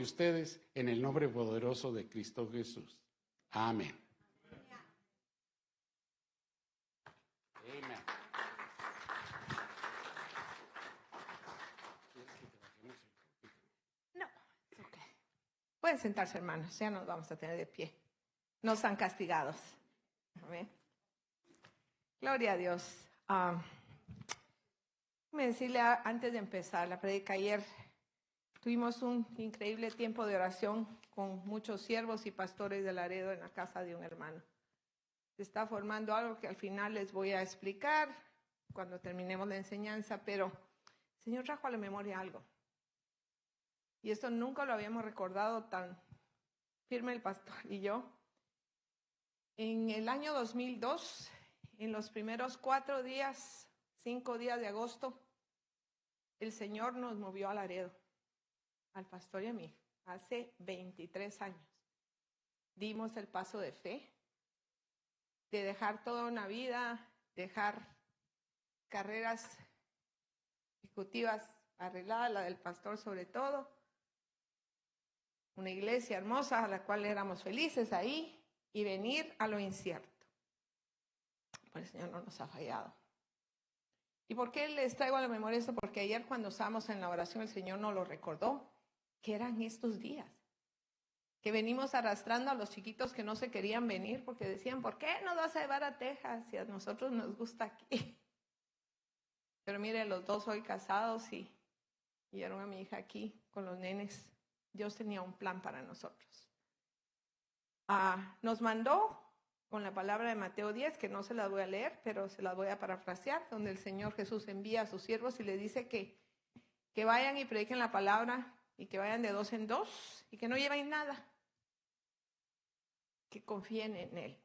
ustedes en el nombre poderoso de Cristo Jesús. Amén. Amén. No, es okay. Pueden sentarse, hermanos, ya nos vamos a tener de pie. No están castigados. Amén. Gloria a Dios. Déjame decirle antes de empezar la predica, ayer tuvimos un increíble tiempo de oración con muchos siervos y pastores de Laredo en la casa de un hermano. Se está formando algo que al final les voy a explicar cuando terminemos la enseñanza, pero el Señor trajo a la memoria algo. Y esto nunca lo habíamos recordado tan firme el pastor y yo. En el año 2002, en los primeros 5 días de agosto, el Señor nos movió a Laredo, al pastor y a mí, hace 23 años. Dimos el paso de fe, de dejar toda una vida, dejar carreras ejecutivas arregladas, la del pastor sobre todo, una iglesia hermosa a la cual éramos felices ahí, y venir a lo incierto. Pues el Señor no nos ha fallado. ¿Y por qué les traigo a la memoria esto? Porque ayer cuando estábamos en la oración el Señor nos lo recordó, que eran estos días, que venimos arrastrando a los chiquitos que no se querían venir porque decían, ¿por qué nos vas a llevar a Texas si a nosotros nos gusta aquí? Pero mire, los dos hoy casados y vieron a mi hija aquí con los nenes. Dios tenía un plan para nosotros. Nos mandó con la palabra de Mateo 10, que no se las voy a leer, pero se las voy a parafrasear, donde el Señor Jesús envía a sus siervos y les dice que vayan y prediquen la palabra y que vayan de 2 en 2 y que no lleven nada, que confíen en Él.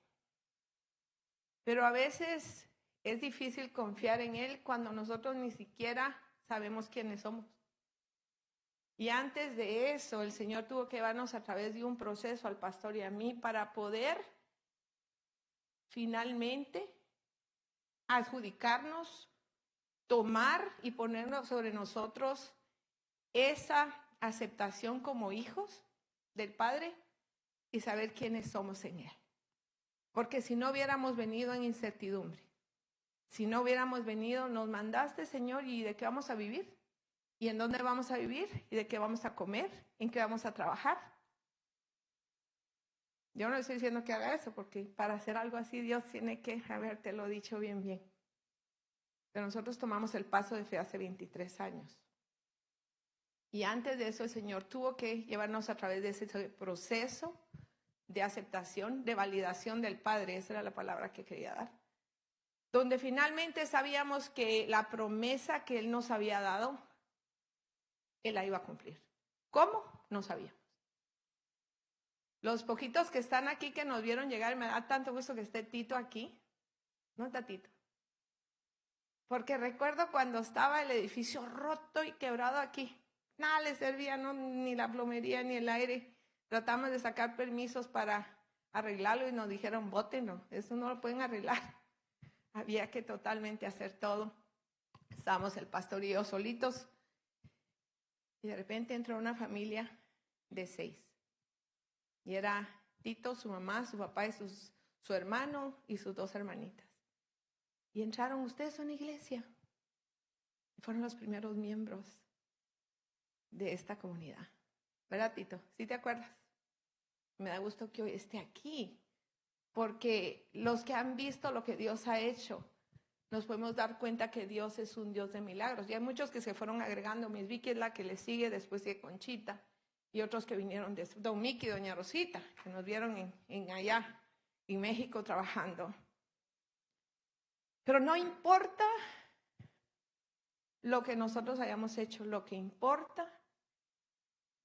Pero a veces es difícil confiar en Él cuando nosotros ni siquiera sabemos quiénes somos. Y antes de eso, el Señor tuvo que llevarnos a través de un proceso al pastor y a mí para poder finalmente adjudicarnos, tomar y ponernos sobre nosotros esa aceptación como hijos del Padre y saber quiénes somos en Él. Porque si no hubiéramos venido en incertidumbre, si no hubiéramos venido, nos mandaste, Señor, ¿y de qué vamos a vivir? ¿Y en dónde vamos a vivir? ¿Y de qué vamos a comer? ¿En qué vamos a trabajar? Yo no estoy diciendo que haga eso, porque para hacer algo así Dios tiene que habértelo dicho bien. Pero nosotros tomamos el paso de fe hace 23 años. Y antes de eso el Señor tuvo que llevarnos a través de ese proceso de aceptación, de validación del Padre. Esa era la palabra que quería dar. Donde finalmente sabíamos que la promesa que Él nos había dado, Él la iba a cumplir. ¿Cómo? No sabíamos. Los poquitos que están aquí que nos vieron llegar, me da tanto gusto que esté Tito aquí. No está Tito. Porque recuerdo cuando estaba el edificio roto y quebrado aquí. Nada le servía, no, ni la plomería ni el aire. Tratamos de sacar permisos para arreglarlo y nos dijeron, bótenlo, eso no lo pueden arreglar. Había que totalmente hacer todo. Estábamos el pastor y yo solitos. Y de repente entró una familia de 6. Y era Tito, su mamá, su papá y su hermano y sus 2 hermanitas. Y entraron, ustedes son iglesia. Y fueron los primeros miembros de esta comunidad. ¿Verdad, Tito? ¿Sí te acuerdas? Me da gusto que hoy esté aquí. Porque los que han visto lo que Dios ha hecho, nos podemos dar cuenta que Dios es un Dios de milagros. Y hay muchos que se fueron agregando. Miss Vicky es la que le sigue, después de Conchita. Y otros que vinieron de Don Miki y Doña Rosita, que nos vieron en allá, en México, trabajando. Pero no importa lo que nosotros hayamos hecho, lo que importa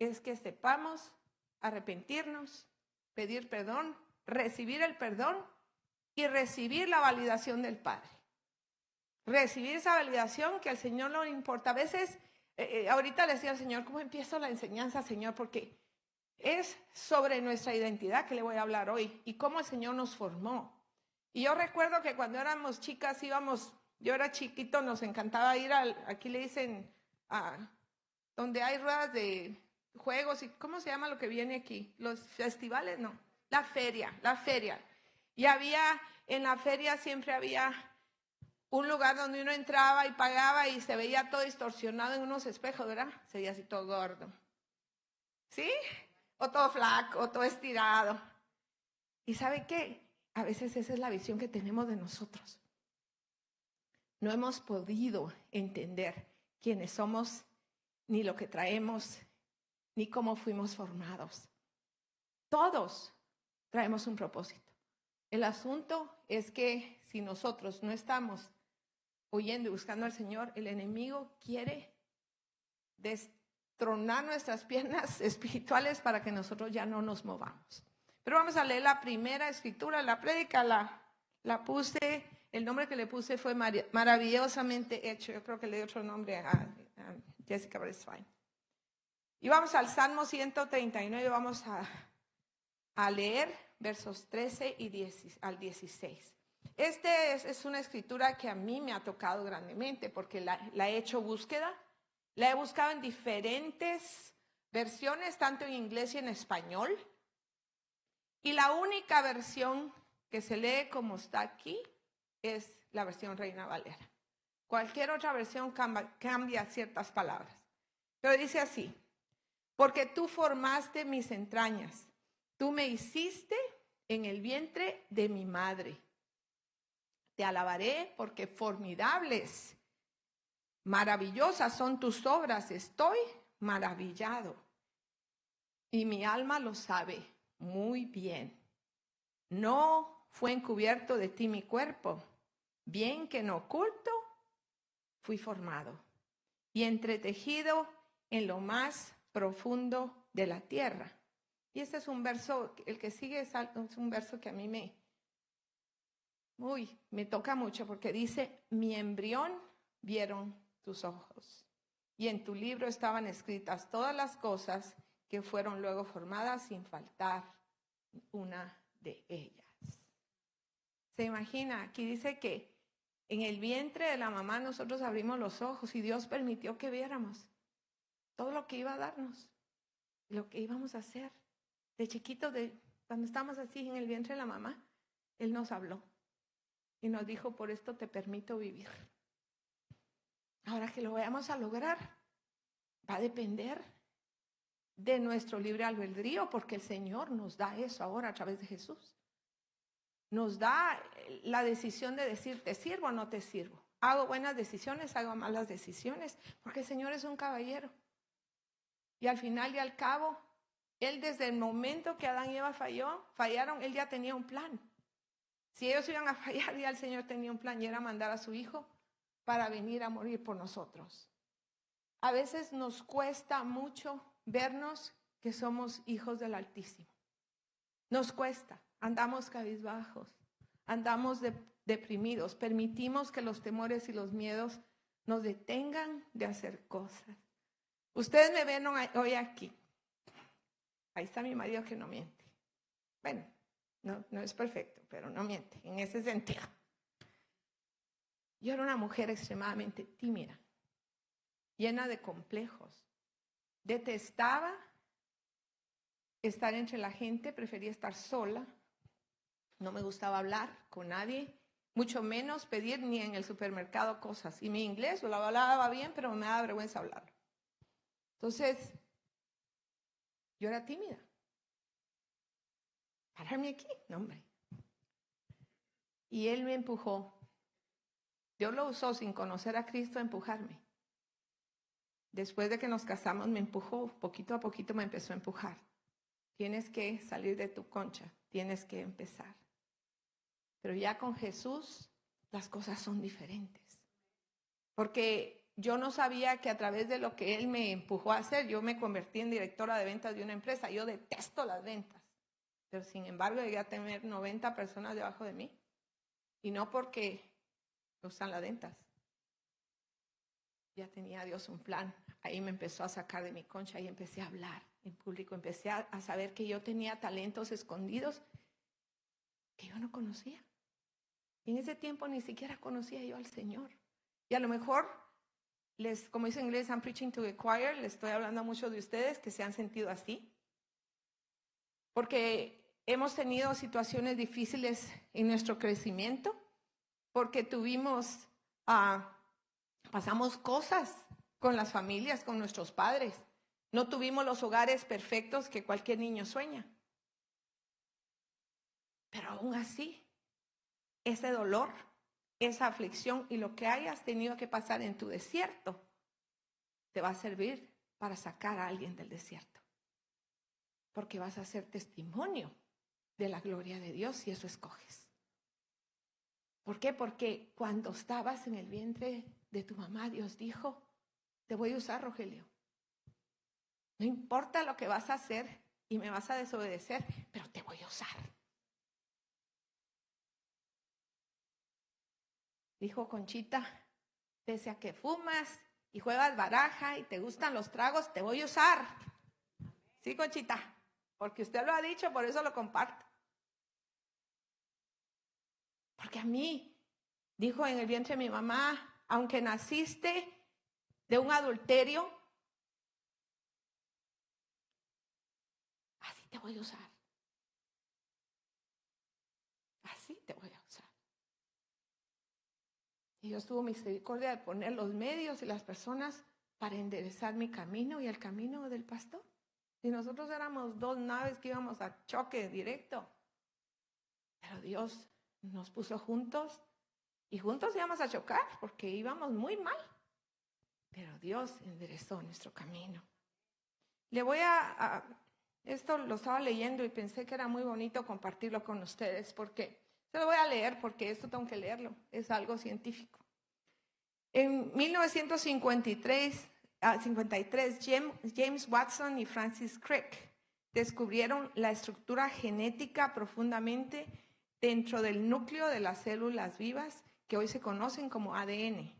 es que sepamos arrepentirnos, pedir perdón, recibir el perdón y recibir la validación del Padre. Recibir esa validación que al Señor no le importa. A veces, ahorita le decía al Señor, ¿cómo empiezo la enseñanza, Señor? Porque es sobre nuestra identidad que le voy a hablar hoy y cómo el Señor nos formó. Y yo recuerdo que cuando éramos chicas yo era chiquito, nos encantaba ir aquí le dicen, donde hay ruedas de juegos y ¿cómo se llama lo que viene aquí? Los festivales, no, la feria. Y en la feria siempre había un lugar donde uno entraba y pagaba y se veía todo distorsionado en unos espejos, ¿verdad? Se veía así todo gordo. ¿Sí? O todo flaco, o todo estirado. ¿Y sabe qué? A veces esa es la visión que tenemos de nosotros. No hemos podido entender quiénes somos, ni lo que traemos, ni cómo fuimos formados. Todos traemos un propósito. El asunto es que si nosotros no estamos oyendo y buscando al Señor, el enemigo quiere destronar nuestras piernas espirituales para que nosotros ya no nos movamos. Pero vamos a leer la primera escritura, la prédica la puse, el nombre que le puse fue maravillosamente hecho. Yo creo que le di otro nombre a Jessica Breswein. Y vamos al Salmo 139, vamos a leer versos 13 al 16. Esta es una escritura que a mí me ha tocado grandemente porque la he hecho búsqueda, la he buscado en diferentes versiones, tanto en inglés y en español. Y la única versión que se lee como está aquí es la versión Reina Valera. Cualquier otra versión cambia ciertas palabras. Pero dice así: porque tú formaste mis entrañas, tú me hiciste en el vientre de mi madre. Te alabaré porque formidables, maravillosas son tus obras, estoy maravillado. Y mi alma lo sabe muy bien. No fue encubierto de ti mi cuerpo, bien que en oculto fui formado y entretejido en lo más profundo de la tierra. Y este es un verso, el que sigue es un verso que a mí me toca mucho porque dice: mi embrión vieron tus ojos y en tu libro estaban escritas todas las cosas que fueron luego formadas sin faltar una de ellas. ¿Se imagina? Aquí dice que en el vientre de la mamá nosotros abrimos los ojos y Dios permitió que viéramos todo lo que iba a darnos, lo que íbamos a hacer. De chiquitos, cuando estábamos así en el vientre de la mamá, Él nos habló y nos dijo: por esto te permito vivir. Ahora que lo vayamos a lograr, va a depender de nuestro libre albedrío, porque el Señor nos da eso ahora a través de Jesús. Nos da la decisión de decir: te sirvo o no te sirvo. Hago buenas decisiones, hago malas decisiones, porque el Señor es un caballero. Y al final y al cabo, Él desde el momento que Adán y Eva fallaron, Él ya tenía un plan. Si ellos iban a fallar, ya el Señor tenía un plan y era mandar a su Hijo para venir a morir por nosotros. A veces nos cuesta mucho vernos que somos hijos del Altísimo. Nos cuesta, andamos cabizbajos, andamos deprimidos, permitimos que los temores y los miedos nos detengan de hacer cosas. Ustedes me ven hoy aquí. Ahí está mi marido que no miente. Bueno, no es perfecto, pero no miente en ese sentido. Yo era una mujer extremadamente tímida, llena de complejos. Detestaba estar entre la gente, prefería estar sola. No me gustaba hablar con nadie, mucho menos pedir ni en el supermercado cosas. Y mi inglés lo hablaba bien, pero me daba vergüenza hablarlo. Entonces, yo era tímida. Pararme aquí, no, hombre. Y Él me empujó. Dios lo usó sin conocer a Cristo a empujarme. Después de que nos casamos me empujó, poquito a poquito me empezó a empujar. Tienes que salir de tu concha, tienes que empezar. Pero ya con Jesús las cosas son diferentes. Porque yo no sabía que a través de lo que Él me empujó a hacer, yo me convertí en directora de ventas de una empresa. Yo detesto las ventas. Pero sin embargo llegué a tener 90 personas debajo de mí. Y no porque me gustan las ventas. Ya tenía Dios un plan. Ahí me empezó a sacar de mi concha y empecé a hablar en público. Empecé a saber que yo tenía talentos escondidos que yo no conocía. Y en ese tiempo ni siquiera conocía yo al Señor. Y a lo mejor como dice en inglés, I'm preaching to the choir, les estoy hablando a muchos de ustedes que se han sentido así. Porque hemos tenido situaciones difíciles en nuestro crecimiento, porque pasamos cosas con las familias, con nuestros padres. No tuvimos los hogares perfectos que cualquier niño sueña. Pero aún así, ese dolor, esa aflicción y lo que hayas tenido que pasar en tu desierto, te va a servir para sacar a alguien del desierto. Porque vas a ser testimonio de la gloria de Dios si eso escoges. ¿Por qué? Porque cuando estabas en el vientre de tu mamá, Dios dijo, te voy a usar, Rogelio. No importa lo que vas a hacer y me vas a desobedecer, pero te voy a usar. Dijo Conchita, pese a que fumas y juegas baraja y te gustan los tragos, te voy a usar. Sí, Conchita, porque usted lo ha dicho, por eso lo comparto. Porque a mí, dijo en el vientre de mi mamá, aunque naciste de un adulterio, así te voy a usar. Así te voy a usar. Y Dios tuvo misericordia de poner los medios y las personas para enderezar mi camino y el camino del pastor. Si nosotros éramos dos naves que íbamos a choque directo, pero Dios nos puso juntos y juntos íbamos a chocar porque íbamos muy mal. Pero Dios enderezó nuestro camino. Esto lo estaba leyendo y pensé que era muy bonito compartirlo con ustedes porque se lo voy a leer porque esto tengo que leerlo, es algo científico. En 1953, James Watson y Francis Crick descubrieron la estructura genética profundamente dentro del núcleo de las células vivas que hoy se conocen como ADN.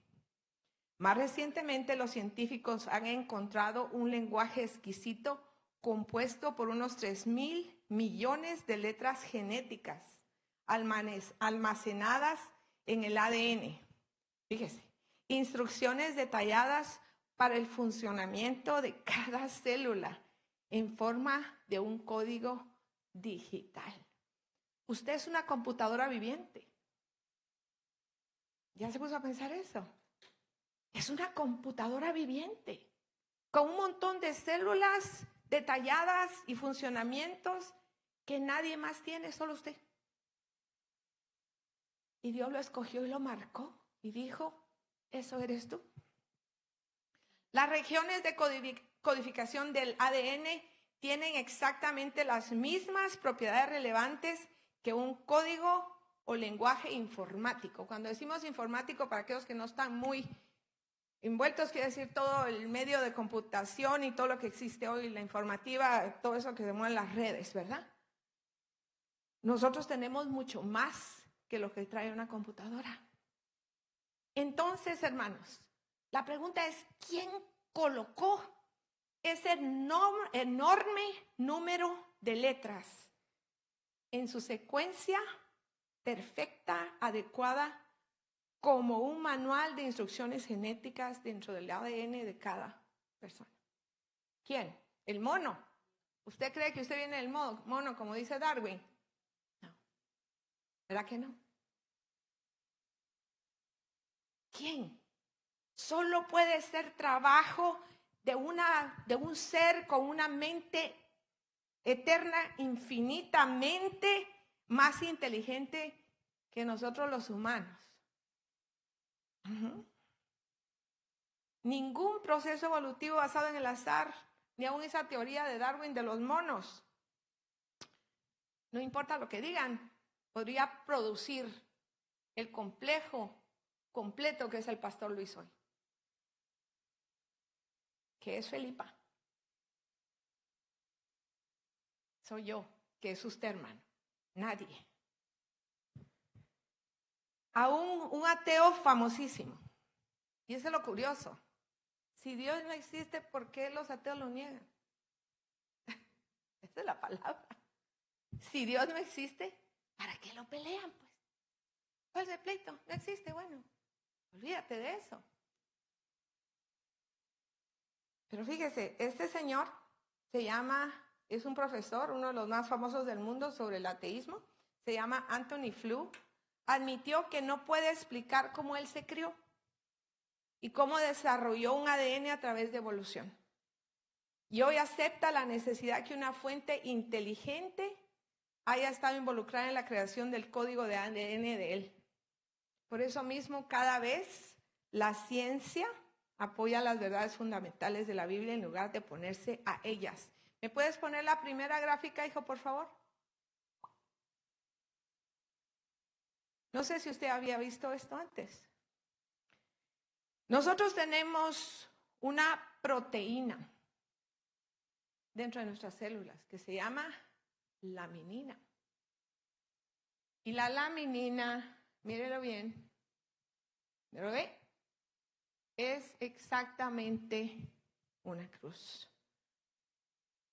Más recientemente, los científicos han encontrado un lenguaje exquisito compuesto por unos 3,000 millones de letras genéticas almacenadas en el ADN. Fíjese, instrucciones detalladas para el funcionamiento de cada célula en forma de un código digital. Usted es una computadora viviente. ¿Ya se puso a pensar eso? Es una computadora viviente, con un montón de células detalladas y funcionamientos que nadie más tiene, solo usted. Y Dios lo escogió y lo marcó y dijo, eso eres tú. Las regiones de codificación del ADN tienen exactamente las mismas propiedades relevantes que un código o lenguaje informático. Cuando decimos informático, para aquellos que no están muy envueltos, quiere decir todo el medio de computación y todo lo que existe hoy, la informativa, todo eso que se mueve en las redes, ¿verdad? Nosotros tenemos mucho más que lo que trae una computadora. Entonces, hermanos, la pregunta es, ¿quién colocó ese enorme número de letras en su secuencia perfecta, adecuada, como un manual de instrucciones genéticas dentro del ADN de cada persona? ¿Quién? ¿El mono? ¿Usted cree que usted viene del mono, como dice Darwin? No. ¿Verdad que no? ¿Quién? Solo puede ser trabajo de un ser con una mente eterna, infinitamente más inteligente que nosotros los humanos. Ningún proceso evolutivo basado en el azar, ni aún esa teoría de Darwin de los monos, no importa lo que digan, podría producir el completo que es el pastor Luis hoy, que es Felipa. Soy yo, que es usted, hermano. Nadie. Aún un ateo famosísimo. Y eso es lo curioso. Si Dios no existe, ¿por qué los ateos lo niegan? Esa es la palabra. Si Dios no existe, ¿para qué lo pelean, pues? ¿Cuál es el pleito? No existe, bueno, olvídate de eso. Pero fíjese, este señor es un profesor, uno de los más famosos del mundo sobre el ateísmo, se llama Anthony Flew, admitió que no puede explicar cómo él se crió y cómo desarrolló un ADN a través de evolución. Y hoy acepta la necesidad que una fuente inteligente haya estado involucrada en la creación del código de ADN de él. Por eso mismo, cada vez la ciencia apoya las verdades fundamentales de la Biblia en lugar de oponerse a ellas. ¿Me puedes poner la primera gráfica, hijo, por favor? No sé si usted había visto esto antes. Nosotros tenemos una proteína dentro de nuestras células que se llama laminina. Y la laminina, mírelo bien, ¿lo ve? Es exactamente una cruz.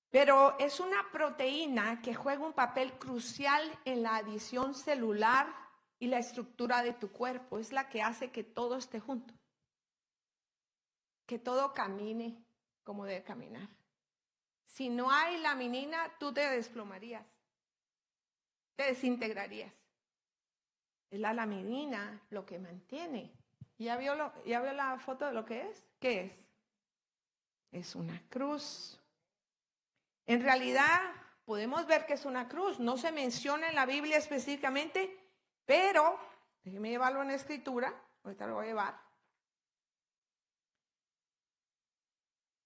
Pero es una proteína que juega un papel crucial en la adición celular y la estructura de tu cuerpo. Es la que hace que todo esté junto, que todo camine como debe caminar. Si no hay laminina, tú te desplomarías, te desintegrarías. Es la laminina lo que mantiene. ¿Ya vio la foto de lo que es? ¿Qué es? Es una cruz. En realidad, podemos ver que es una cruz. No se menciona en la Biblia específicamente, pero déjeme llevarlo en la escritura. Ahorita lo voy a llevar.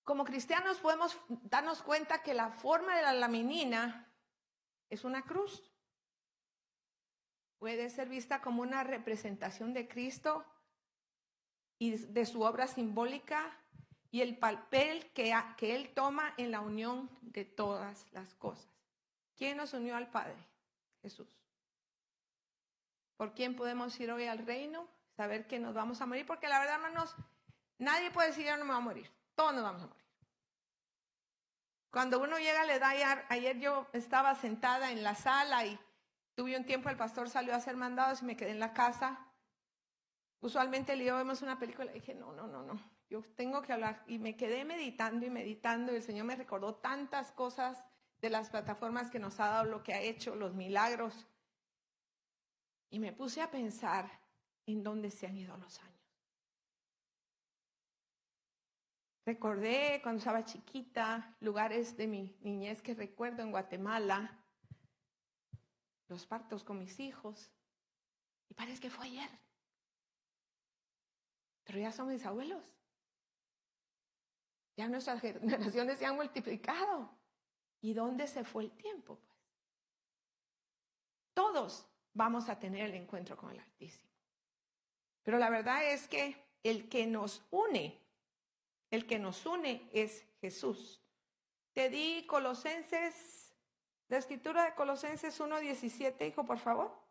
Como cristianos podemos darnos cuenta que la forma de la laminina es una cruz. Puede ser vista como una representación de Cristo y de su obra simbólica y el papel que Él toma en la unión de todas las cosas. ¿Quién nos unió al Padre? Jesús. ¿Por quién podemos ir hoy al reino? Saber que nos vamos a morir, porque la verdad, hermanos, nadie puede decir yo no me voy a morir. Todos nos vamos a morir. Cuando uno llega a la edad, ayer yo estaba sentada en la sala y tuve un tiempo, el pastor salió a hacer mandados y me quedé en la casa. Usualmente le digo, vemos una película y dije, no, yo tengo que hablar. Y me quedé meditando y el Señor me recordó tantas cosas de las plataformas que nos ha dado, lo que ha hecho, los milagros. Y me puse a pensar en dónde se han ido los años. Recordé cuando estaba chiquita, lugares de mi niñez que recuerdo en Guatemala, los partos con mis hijos, y parece que fue ayer. Pero ya son mis abuelos. Ya nuestras generaciones se han multiplicado. ¿Y dónde se fue el tiempo? Pues todos vamos a tener el encuentro con el Altísimo. Pero la verdad es que el que nos une es Jesús. Te di Colosenses, la escritura de Colosenses 1:17, hijo, por favor.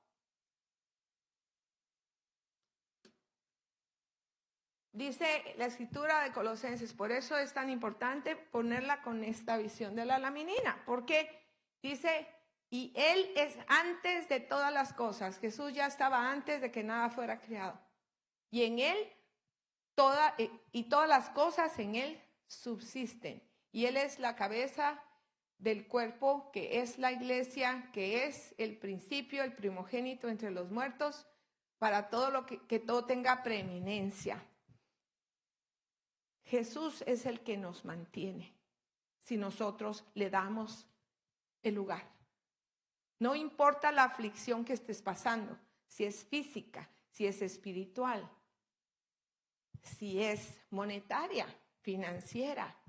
Dice la escritura de Colosenses, por eso es tan importante ponerla con esta visión de la laminina, porque dice, y Él es antes de todas las cosas. Jesús ya estaba antes de que nada fuera creado. Y en Él, todas las cosas en Él subsisten. Y Él es la cabeza del cuerpo, que es la iglesia, que es el principio, el primogénito entre los muertos, para todo lo que todo tenga preeminencia. Jesús es el que nos mantiene si nosotros le damos el lugar. No importa la aflicción que estés pasando, si es física, si es espiritual, si es monetaria, financiera.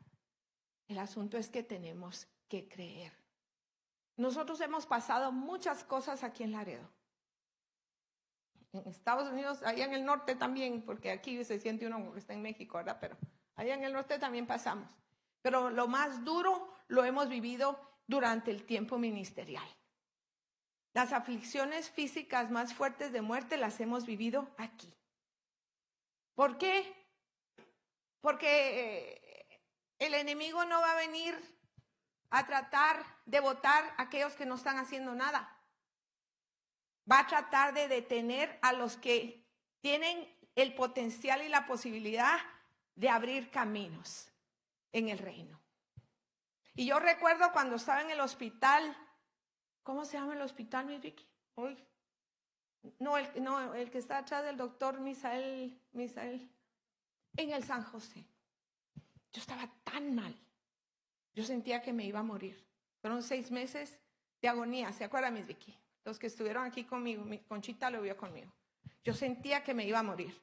El asunto es que tenemos que creer. Nosotros hemos pasado muchas cosas aquí en Laredo. En Estados Unidos, allá en el norte también, porque aquí se siente uno que está en México, ¿verdad? Pero allá en el norte también pasamos. Pero lo más duro lo hemos vivido durante el tiempo ministerial. Las aflicciones físicas más fuertes de muerte las hemos vivido aquí. ¿Por qué? Porque el enemigo no va a venir a tratar de botar a aquellos que no están haciendo nada. Va a tratar de detener a los que tienen el potencial y la posibilidad de abrir caminos. en el reino. Y yo recuerdo cuando estaba en el hospital, ¿cómo se llama el hospital, mi Vicky? Hoy. No, el que está atrás del doctor Misael, en el San José. Yo estaba tan mal. Yo sentía que me iba a morir. Fueron 6 meses de agonía. ¿Se acuerdan, mis Vicky? Los que estuvieron aquí conmigo, Conchita lo vio conmigo. Yo sentía que me iba a morir.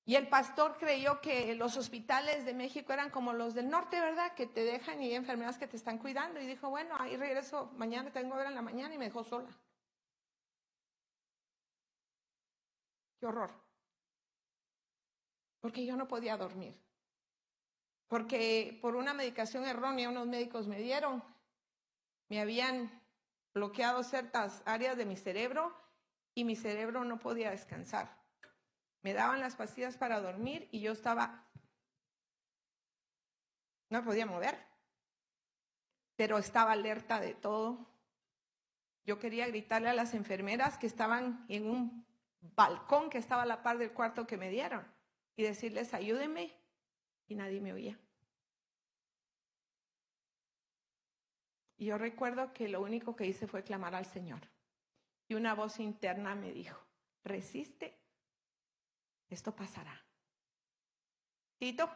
Y el pastor creyó que los hospitales de México eran como los del norte, ¿verdad? Que te dejan y hay enfermeras que te están cuidando. Y dijo, bueno, ahí regreso, mañana tengo que ver en la mañana, y me dejó sola. Qué horror. Porque yo no podía dormir. Porque por una medicación errónea unos médicos me dieron, me habían bloqueado ciertas áreas de mi cerebro y mi cerebro no podía descansar. Me daban las pastillas para dormir y yo no me podía mover, pero estaba alerta de todo. Yo quería gritarle a las enfermeras que estaban en un balcón que estaba a la par del cuarto que me dieron y decirles, ayúdenme, y nadie me oía. Y yo recuerdo que lo único que hice fue clamar al Señor. Y una voz interna me dijo, resiste, esto pasará. Tito,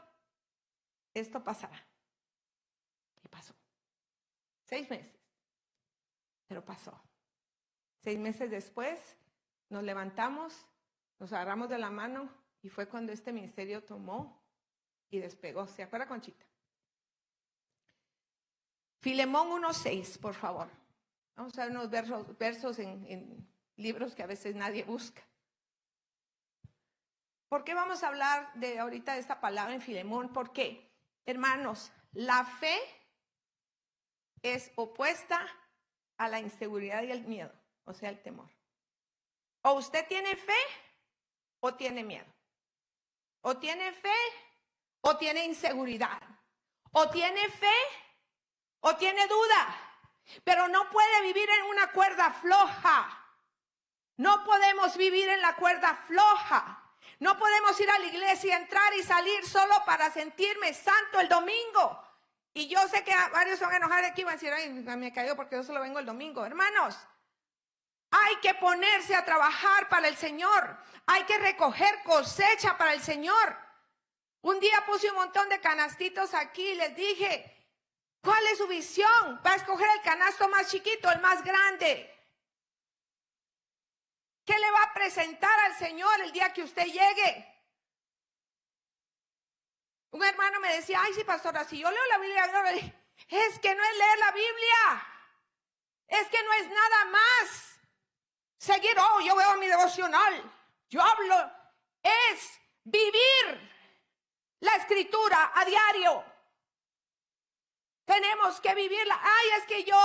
esto pasará. Y pasó. 6 meses, pero pasó. 6 meses después nos levantamos, nos agarramos de la mano y fue cuando este ministerio tomó y despegó. ¿Se acuerda, Conchita? Filemón 1:6, por favor. Vamos a ver unos versos en libros que a veces nadie busca. ¿Por qué vamos a hablar de ahorita de esta palabra en Filemón? Porque, hermanos, la fe es opuesta a la inseguridad y el miedo, o sea, el temor. O usted tiene fe o tiene miedo. O tiene fe o tiene inseguridad. O tiene fe o tiene duda. Pero no puede vivir en una cuerda floja. No podemos vivir en la cuerda floja. No podemos ir a la iglesia, entrar y salir solo para sentirme santo el domingo. Y yo sé que varios se van a enojar de aquí y van a decir, ay, me cayó porque yo solo vengo el domingo. Hermanos, hay que ponerse a trabajar para el Señor. Hay que recoger cosecha para el Señor. Un día puse un montón de canastitos aquí y les dije, ¿cuál es su visión? Va a escoger el canasto más chiquito, el más grande. ¿Qué le va a presentar al Señor el día que usted llegue? Un hermano me decía, ay, sí, pastora, si yo leo la Biblia, es que no es leer la Biblia. Es que no es nada más seguir, yo veo mi devocional. Yo hablo, es vivir la escritura a diario. Tenemos que vivirla. Ay, es que yo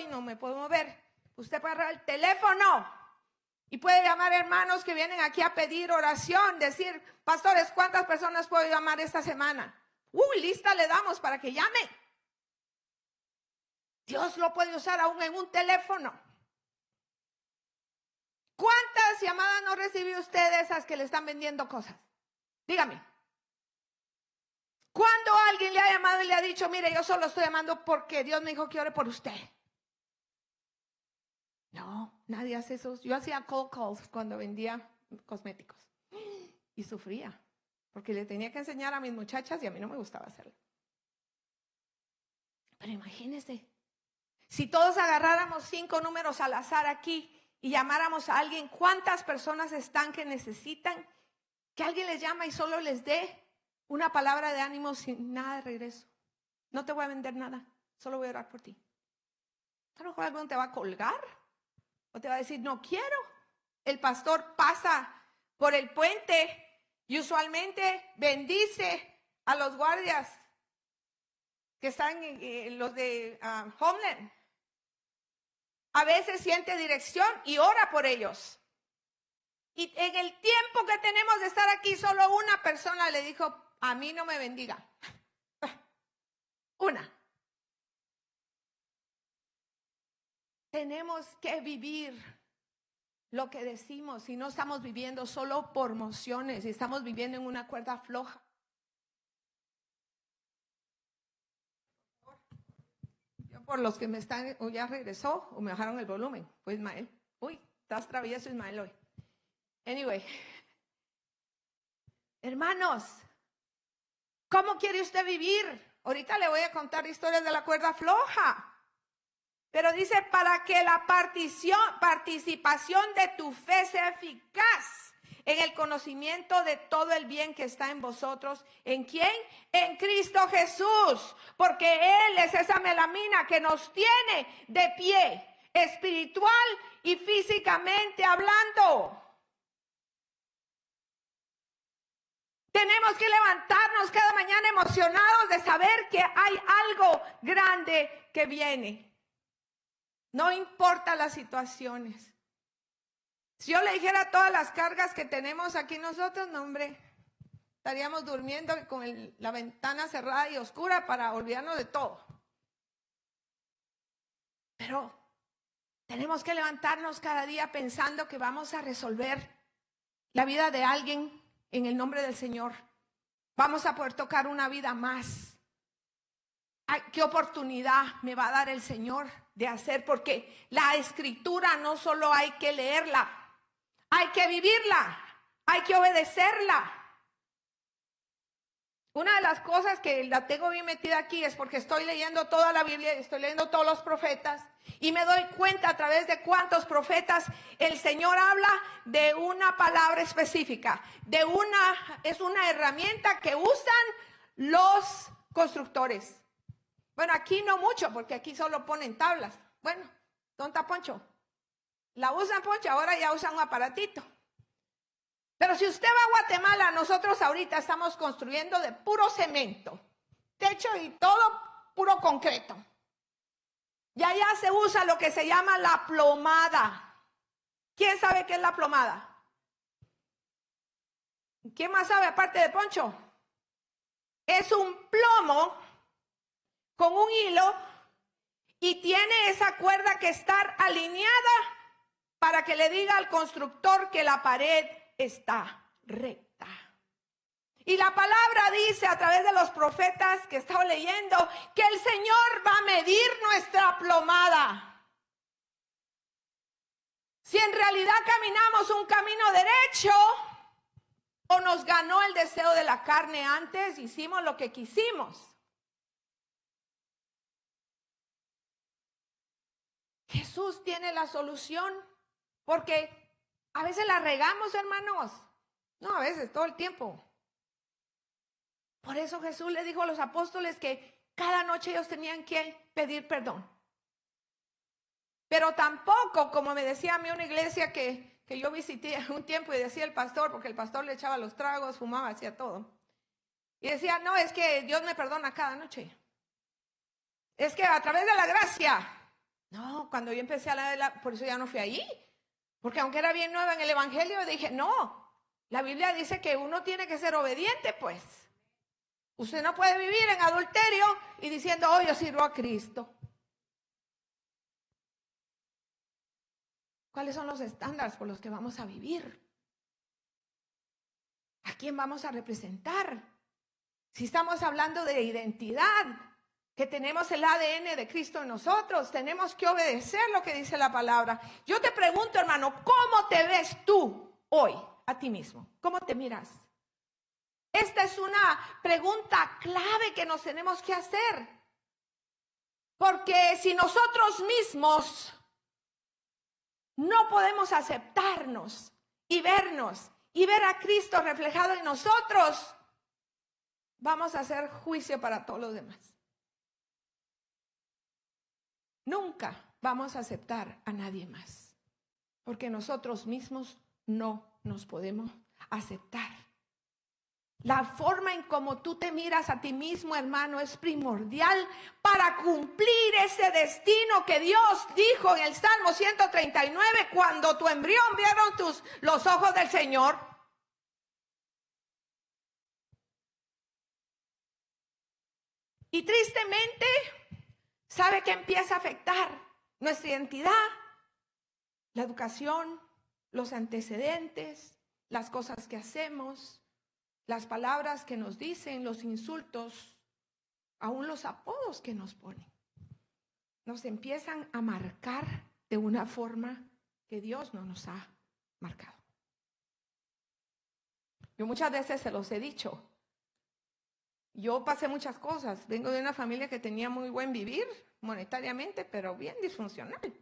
no me puedo mover. Usted puede agarrar el teléfono y puede llamar hermanos que vienen aquí a pedir oración, decir, pastores, ¿cuántas personas puedo llamar esta semana? Lista le damos para que llame. Dios lo puede usar aún en un teléfono. ¿Cuántas llamadas no recibió usted de esas que le están vendiendo cosas? Dígame. ¿Cuándo alguien le ha llamado y le ha dicho, mire, yo solo estoy llamando porque Dios me dijo que ore por usted? No, nadie hace eso. Yo hacía cold calls cuando vendía cosméticos y sufría porque le tenía que enseñar a mis muchachas y a mí no me gustaba hacerlo. Pero imagínense, si todos agarráramos 5 números al azar aquí y llamáramos a alguien, ¿cuántas personas están que necesitan que alguien les llama y solo les dé una palabra de ánimo sin nada de regreso? No te voy a vender nada, solo voy a orar por ti. A lo mejor alguno te va a colgar o te va a decir, no quiero. El pastor pasa por el puente y usualmente bendice a los guardias que están, los de Homeland. A veces siente dirección y ora por ellos. Y en el tiempo que tenemos de estar aquí, solo una persona le dijo, a mí no me bendiga. Una. Tenemos que vivir lo que decimos y no estamos viviendo solo por mociones, estamos viviendo en una cuerda floja. por los que me están, o ya regresó, o me bajaron el volumen. Fue Ismael. Uy, estás travieso Ismael hoy. Anyway. Hermanos, ¿cómo quiere usted vivir? Ahorita le voy a contar historias de la cuerda floja. Pero dice, para que la participación de tu fe sea eficaz en el conocimiento de todo el bien que está en vosotros. ¿En quién? En Cristo Jesús. Porque Él es esa melamina que nos tiene de pie, espiritual y físicamente hablando. Tenemos que levantarnos cada mañana emocionados de saber que hay algo grande que viene. No importa las situaciones. Si yo le dijera todas las cargas que tenemos aquí nosotros, no hombre, estaríamos durmiendo con la ventana cerrada y oscura para olvidarnos de todo. Pero tenemos que levantarnos cada día pensando que vamos a resolver la vida de alguien en el nombre del Señor. Vamos a poder tocar una vida más. Ay, ¿qué oportunidad me va a dar el Señor de hacer? Porque la Escritura no solo hay que leerla, hay que vivirla, hay que obedecerla. Una de las cosas que la tengo bien metida aquí es porque estoy leyendo toda la Biblia, estoy leyendo todos los profetas y me doy cuenta a través de cuántos profetas el Señor habla de una palabra específica, es una herramienta que usan los constructores. Bueno, aquí no mucho, porque aquí solo ponen tablas. Bueno, tonta Poncho. La usan, Poncho, ahora ya usan un aparatito. Pero si usted va a Guatemala, nosotros ahorita estamos construyendo de puro cemento, techo y todo puro concreto. Y allá se usa lo que se llama la plomada. ¿Quién sabe qué es la plomada? ¿Quién más sabe aparte de Poncho? Es un plomo con un hilo y tiene esa cuerda que estar alineada para que le diga al constructor que la pared está recta. Y la palabra dice a través de los profetas que he estado leyendo que el Señor va a medir nuestra plomada. Si en realidad caminamos un camino derecho o nos ganó el deseo de la carne antes, hicimos lo que quisimos. Jesús tiene la solución, porque a veces la regamos, hermanos. No, a veces, todo el tiempo. Por eso Jesús le dijo a los apóstoles que cada noche ellos tenían que pedir perdón. Pero tampoco, como me decía a mí una iglesia que yo visité un tiempo y decía el pastor, porque el pastor le echaba los tragos, fumaba, hacía todo. Y decía, no, es que Dios me perdona cada noche. Es que a través de la gracia. No, cuando yo empecé a leer, por eso ya no fui ahí. Porque aunque era bien nueva en el evangelio, dije, no, la Biblia dice que uno tiene que ser obediente, pues. Usted no puede vivir en adulterio y diciendo, oh, yo sirvo a Cristo. ¿Cuáles son los estándares por los que vamos a vivir? ¿A quién vamos a representar? Si estamos hablando de identidad, que tenemos el ADN de Cristo en nosotros, tenemos que obedecer lo que dice la palabra. Yo te pregunto, hermano, ¿cómo te ves tú hoy a ti mismo? ¿Cómo te miras? Esta es una pregunta clave que nos tenemos que hacer. Porque si nosotros mismos no podemos aceptarnos y vernos y ver a Cristo reflejado en nosotros, vamos a hacer juicio para todos los demás. Nunca vamos a aceptar a nadie más, porque nosotros mismos no nos podemos aceptar. La forma en cómo tú te miras a ti mismo, hermano, es primordial para cumplir ese destino que Dios dijo en el Salmo 139, cuando tu embrión vieron los ojos del Señor. Y tristemente, ¿sabe qué empieza a afectar? Nuestra identidad, la educación, los antecedentes, las cosas que hacemos, las palabras que nos dicen, los insultos, aún los apodos que nos ponen. nos empiezan a marcar de una forma que Dios no nos ha marcado. Yo muchas veces se los he dicho. Yo pasé muchas cosas. Vengo de una familia que tenía muy buen vivir monetariamente, pero bien disfuncional.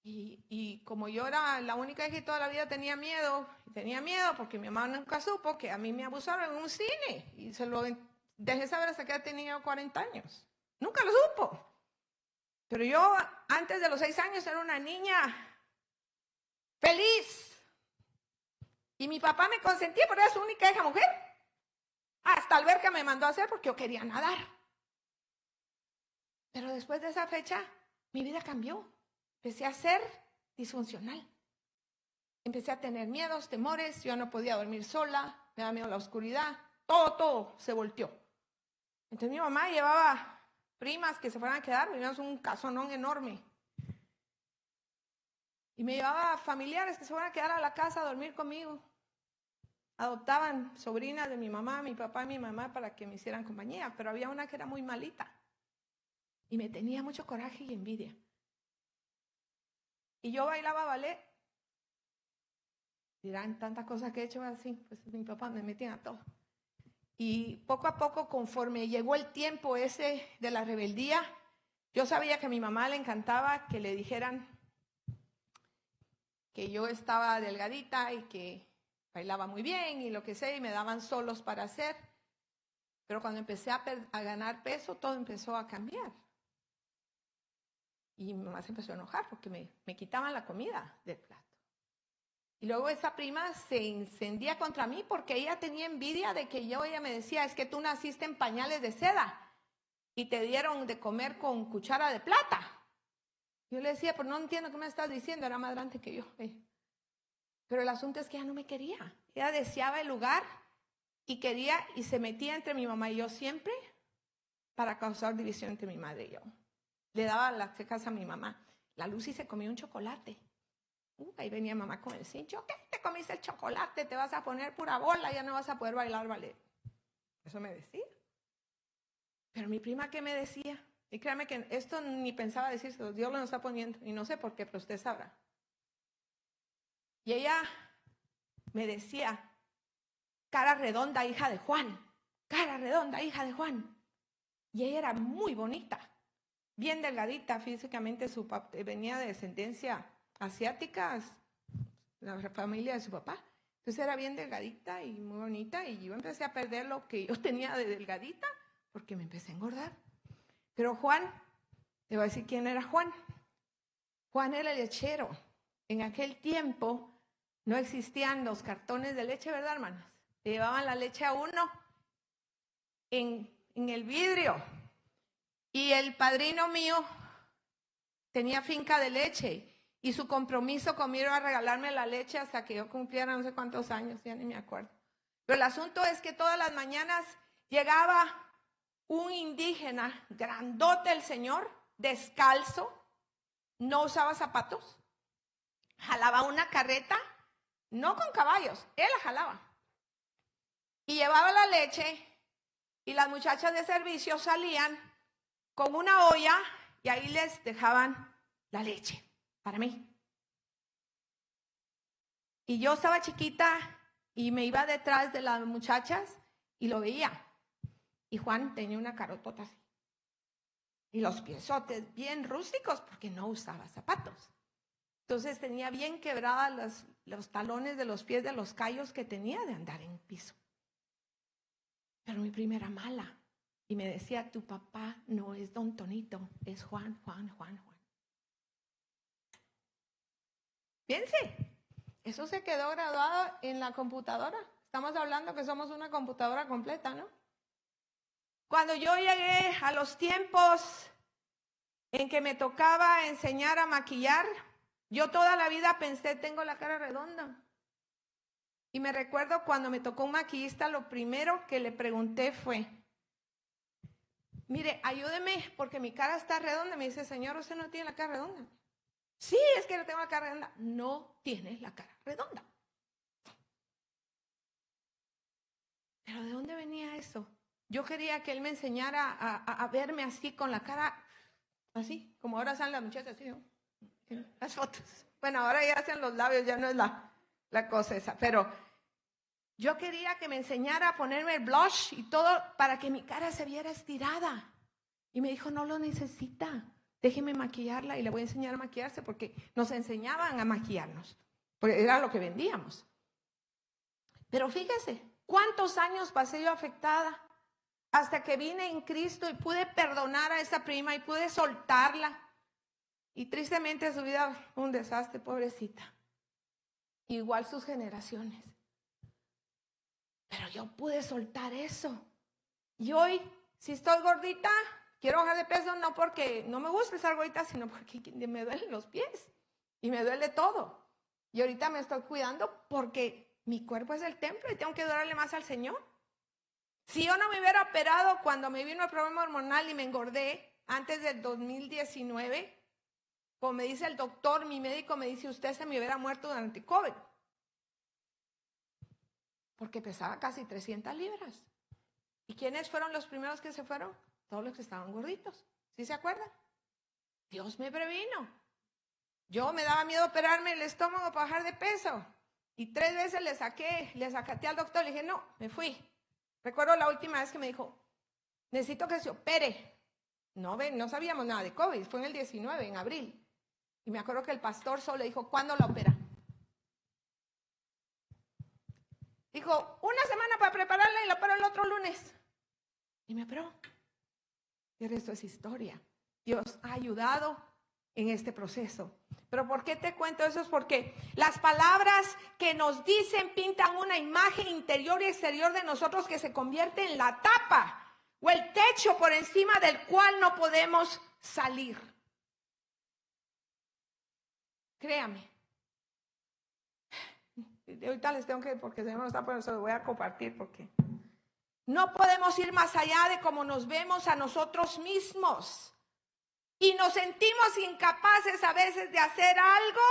Y como yo era la única hija y toda la vida tenía miedo porque mi mamá nunca supo que a mí me abusaron en un cine. Y se lo dejé saber hasta que tenía 40 años. Nunca lo supo. Pero yo antes de los 6 años era una niña feliz. Y mi papá me consentía porque era su única hija mujer. Hasta alberca me mandó a hacer porque yo quería nadar. Pero después de esa fecha, mi vida cambió. Empecé a ser disfuncional. Empecé a tener miedos, temores. Yo no podía dormir sola. Me daba miedo la oscuridad. Todo se volteó. Entonces mi mamá llevaba primas que se fueran a quedar. Vivíamos un casonón enorme. Y me llevaba familiares que se fueran a quedar a la casa a dormir conmigo. Adoptaban sobrinas de mi mamá, mi papá y mi mamá para que me hicieran compañía. Pero había una que era muy malita. Y me tenía mucho coraje y envidia. Y yo bailaba ballet. Dirán tantas cosas que he hecho así, pues mi papá me metía a todo. Y poco a poco, conforme llegó el tiempo ese de la rebeldía, yo sabía que a mi mamá le encantaba que le dijeran que yo estaba delgadita y que bailaba muy bien y lo que sé, y me daban solos para hacer. Pero cuando empecé a ganar peso, todo empezó a cambiar. Y mi mamá se empezó a enojar porque me quitaban la comida del plato. Y luego esa prima se encendía contra mí porque ella tenía envidia de que ella me decía, es que tú naciste en pañales de seda y te dieron de comer con cuchara de plata. Yo le decía, pero no entiendo qué me estás diciendo, era más grande que yo. Pero el asunto es que ella no me quería. Ella deseaba el lugar y quería y se metía entre mi mamá y yo siempre para causar división entre mi madre y yo. Le daba las quejas a mi mamá. La Lucy se comió un chocolate. Ahí venía mamá con el cincho. ¿Qué? Te comiste el chocolate, te vas a poner pura bola, ya no vas a poder bailar ballet. Eso me decía. Pero mi prima, ¿qué me decía? Y créame que esto ni pensaba decírselo, Dios lo está poniendo. Y no sé por qué, pero usted sabrá. Y ella me decía, cara redonda, hija de Juan. Cara redonda, hija de Juan. Y ella era muy bonita, bien delgadita físicamente. Venía de descendencia asiática, la familia de su papá. Entonces era bien delgadita y muy bonita, y yo empecé a perder lo que yo tenía de delgadita porque me empecé a engordar. Pero Juan, te voy a decir quién era Juan. Juan era el lechero. En aquel tiempo no existían los cartones de leche, ¿verdad, hermanos? Le llevaban la leche a uno en el vidrio. Y el padrino mío tenía finca de leche. Y su compromiso conmigo era regalarme la leche hasta que yo cumpliera no sé cuántos años, ya ni me acuerdo. Pero el asunto es que todas las mañanas llegaba un indígena, grandote el señor, descalzo, no usaba zapatos, jalaba una carreta, no con caballos, él la jalaba. Y llevaba la leche y las muchachas de servicio salían con una olla y ahí les dejaban la leche para mí. Y yo estaba chiquita y me iba detrás de las muchachas y lo veía. Y Juan tenía una carotota así. Y los piezotes bien rústicos porque no usaba zapatos. Entonces tenía bien quebradas los talones de los pies de los callos que tenía de andar en piso. Pero mi prima era mala. Y me decía, tu papá no es don Tonito, es Juan. Fíjense, eso se quedó grabado en la computadora. Estamos hablando que somos una computadora completa, ¿no? Cuando yo llegué a los tiempos en que me tocaba enseñar a maquillar, yo toda la vida pensé, tengo la cara redonda. Y me recuerdo cuando me tocó un maquillista, lo primero que le pregunté fue, mire, ayúdeme porque mi cara está redonda. Me dice, señor, usted no tiene la cara redonda. Sí, es que no tengo la cara redonda. No tienes la cara redonda. ¿Pero de dónde venía eso? Yo quería que él me enseñara a verme así con la cara Así, como ahora hacen las muchachas, así, ¿no? Las fotos. Bueno, ahora ya hacen los labios, ya no es la cosa esa. Pero yo quería que me enseñara a ponerme el blush y todo para que mi cara se viera estirada. Y me dijo, no lo necesita, déjeme maquillarla y le voy a enseñar a maquillarse porque nos enseñaban a maquillarnos, porque era lo que vendíamos. Pero fíjese, ¿cuántos años pasé yo afectada? Hasta que vine en Cristo y pude perdonar a esa prima y pude soltarla. Y tristemente su vida fue un desastre, pobrecita. Igual sus generaciones. Pero yo pude soltar eso. Y hoy, si estoy gordita, quiero bajar de peso, no porque no me gusta estar gordita, sino porque me duelen los pies. Y me duele todo. Y ahorita me estoy cuidando porque mi cuerpo es el templo y tengo que adorarle más al Señor. Si yo no me hubiera operado cuando me vino el problema hormonal y me engordé antes del 2019, como me dice el doctor, mi médico me dice, usted se me hubiera muerto durante COVID. Porque pesaba casi 300 libras. ¿Y quiénes fueron los primeros que se fueron? Todos los que estaban gorditos. ¿Sí se acuerdan? Dios me previno. Yo me daba miedo operarme el estómago para bajar de peso. Y 3 veces le sacaté al doctor, le dije, no, me fui. Recuerdo la última vez que me dijo, necesito que se opere. No sabíamos nada de COVID, fue en el 19, en abril. Y me acuerdo que el pastor solo le dijo, ¿cuándo la opera? Dijo, 1 semana para prepararla y la opero el otro lunes. Y me operó. Y el resto es historia. Dios ha ayudado en este proceso. Pero ¿por qué te cuento eso? Es porque las palabras que nos dicen pintan una imagen interior y exterior de nosotros que se convierte en la tapa o el techo por encima del cual no podemos salir. Créame. Ahorita les tengo que, porque se me está por eso, lo voy a compartir porque no podemos ir más allá de cómo nos vemos a nosotros mismos. Y nos sentimos incapaces a veces de hacer algo